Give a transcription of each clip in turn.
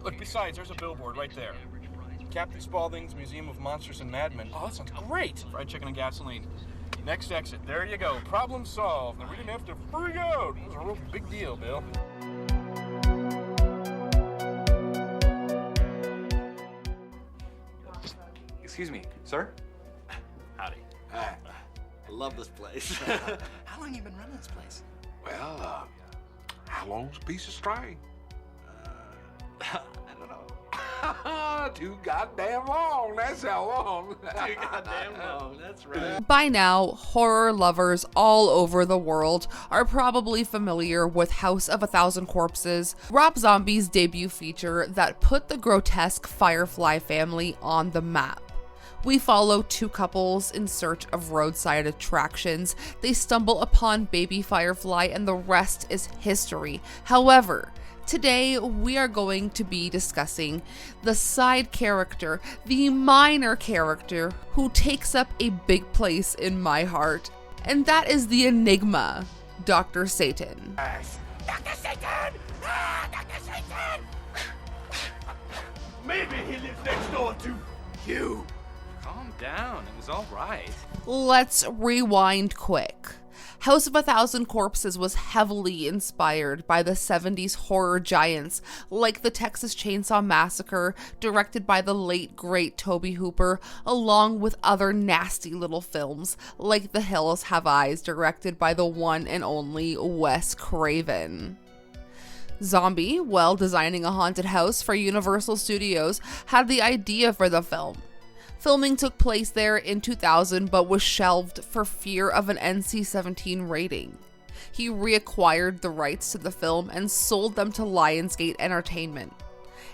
Look, besides, there's a billboard right there. Captain Spaulding's Museum of Monsters and Madmen. Oh, that sounds great. Fried chicken and gasoline. Next exit. There you go. Problem solved. And we didn't have to freak out. It was a real big deal, Bill. Excuse me, sir? Howdy. I love this place. How long you been running this place? Well, how long's a piece of string? I don't know. Too goddamn long, that's how long. Too goddamn long, that's right. By now, horror lovers all over the world are probably familiar with House of a Thousand Corpses, Rob Zombie's debut feature that put the grotesque Firefly family on the map. We follow two couples in search of roadside attractions. They stumble upon baby Firefly and the rest is history. However, today we are going to be discussing the side character, the minor character who takes up a big place in my heart, and that is the enigma, Dr. Satan. Dr. Satan! Ah, Dr. Satan! Maybe he lives next door to you. Calm down, it was all right. Let's rewind quick. House of a Thousand Corpses was heavily inspired by the 70s horror giants like the Texas Chainsaw Massacre, directed by the late great Tobe Hooper, along with other nasty little films like The Hills Have Eyes, directed by the one and only Wes Craven. Zombie, while designing a haunted house for Universal Studios, had the idea for the film. Filming took place there in 2000 but was shelved for fear of an NC-17 rating. He reacquired the rights to the film and sold them to Lionsgate Entertainment.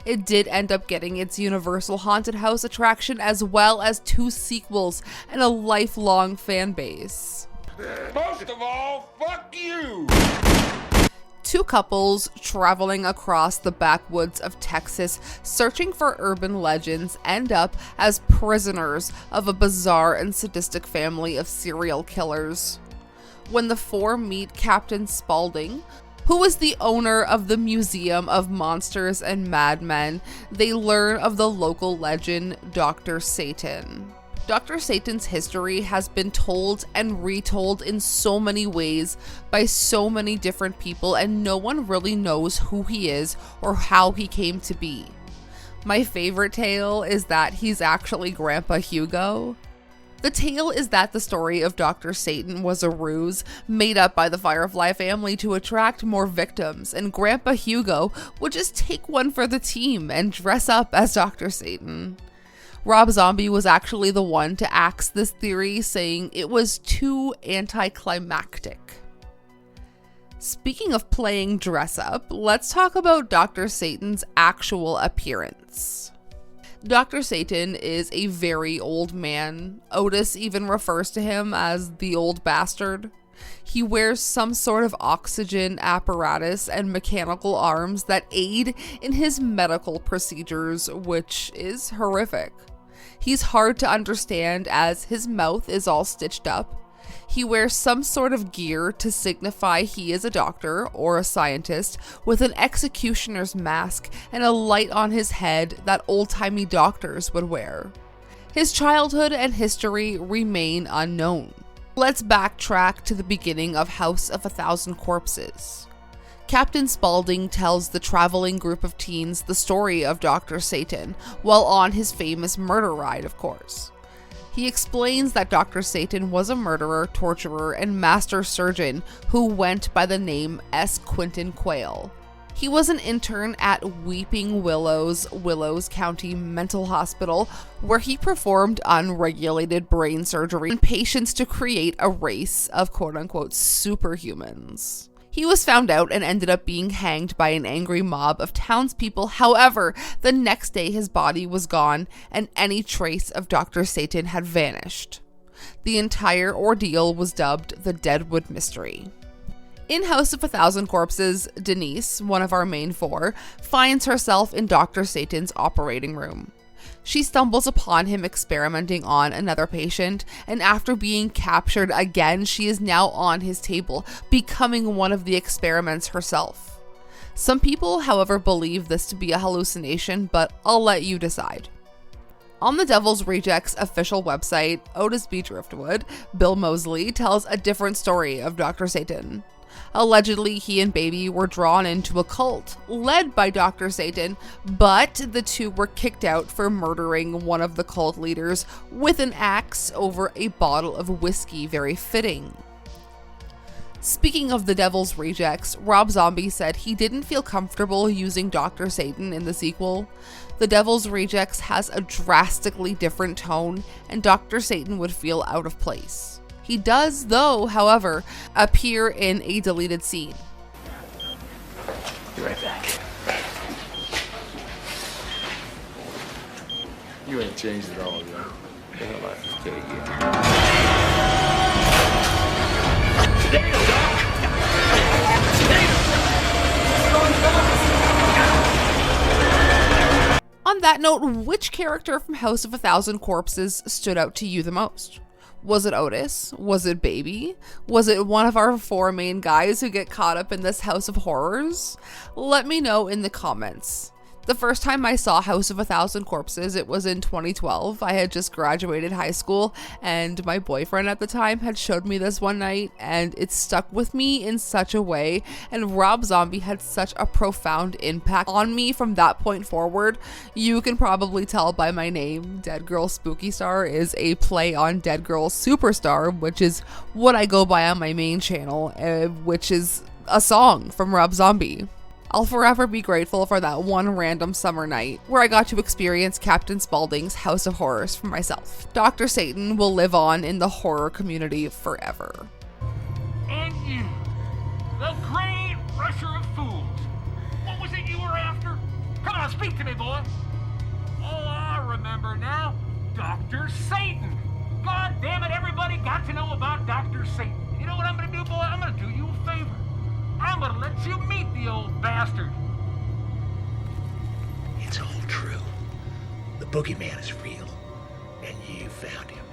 It did end up getting its Universal Haunted House attraction as well as 2 sequels and a lifelong fan base. Most of all, fuck you! 2 couples traveling across the backwoods of Texas searching for urban legends end up as prisoners of a bizarre and sadistic family of serial killers. When the 4 meet Captain Spaulding, who is the owner of the Museum of Monsters and Madmen, they learn of the local legend Dr. Satan. Dr. Satan's history has been told and retold in so many ways by so many different people, and no one really knows who he is or how he came to be. My favorite tale is that he's actually Grandpa Hugo. The tale is that the story of Dr. Satan was a ruse made up by the Firefly family to attract more victims, and Grandpa Hugo would just take one for the team and dress up as Dr. Satan. Rob Zombie was actually the one to axe this theory, saying it was too anticlimactic. Speaking of playing dress up, let's talk about Dr. Satan's actual appearance. Dr. Satan is a very old man. Otis even refers to him as the old bastard. He wears some sort of oxygen apparatus and mechanical arms that aid in his medical procedures, which is horrific. He's hard to understand as his mouth is all stitched up. He wears some sort of gear to signify he is a doctor or a scientist, with an executioner's mask and a light on his head that old-timey doctors would wear. His childhood and history remain unknown. Let's backtrack to the beginning of House of a Thousand Corpses. Captain Spaulding tells the traveling group of teens the story of Dr. Satan, while on his famous murder ride, of course. He explains that Dr. Satan was a murderer, torturer, and master surgeon who went by the name S. Quentin Quayle. He was an intern at Weeping Willows County Mental Hospital, where he performed unregulated brain surgery on patients to create a race of quote-unquote superhumans. He was found out and ended up being hanged by an angry mob of townspeople. However, the next day his body was gone and any trace of Dr. Satan had vanished. The entire ordeal was dubbed the Deadwood Mystery. In House of a Thousand Corpses, Denise, one of our main 4, finds herself in Dr. Satan's operating room. She stumbles upon him experimenting on another patient, and after being captured again, she is now on his table, becoming one of the experiments herself. Some people, however, believe this to be a hallucination, but I'll let you decide. On the Devil's Rejects official website, Otis B. Driftwood, Bill Moseley tells a different story of Dr. Satan. Allegedly, he and Baby were drawn into a cult led by Dr. Satan, but the two were kicked out for murdering one of the cult leaders with an axe over a bottle of whiskey, very fitting. Speaking of the Devil's Rejects, Rob Zombie said he didn't feel comfortable using Dr. Satan in the sequel. The Devil's Rejects has a drastically different tone, and Dr. Satan would feel out of place. He does, though, however, appear in a deleted scene. Be right back. You ain't changed at all, yo. The hell I just tell On that note, which character from House of a Thousand Corpses stood out to you the most? Was it Otis? Was it Baby? Was it one of our 4 main guys who get caught up in this house of horrors? Let me know in the comments. The first time I saw House of a Thousand Corpses, it was in 2012. I had just graduated high school, and my boyfriend at the time had showed me this one night, and it stuck with me in such a way, and Rob Zombie had such a profound impact on me from that point forward. You can probably tell by my name, Deadgrl Spookystar is a play on Deadgrl Superstar, which is what I go by on my main channel, which is a song from Rob Zombie. I'll forever be grateful for that one random summer night where I got to experience Captain Spaulding's House of Horrors for myself. Dr. Satan will live on in the horror community forever. And you, the great rusher of fools. What was it you were after? Come on, speak to me, boy. Oh, I remember now. Dr. Satan. God damn it, everybody got to know about Dr. Satan. You know what I'm gonna do, boy? I'm gonna do you a favor. I'm gonna let you meet the old bastard. It's all true. The boogeyman is real, and you found him.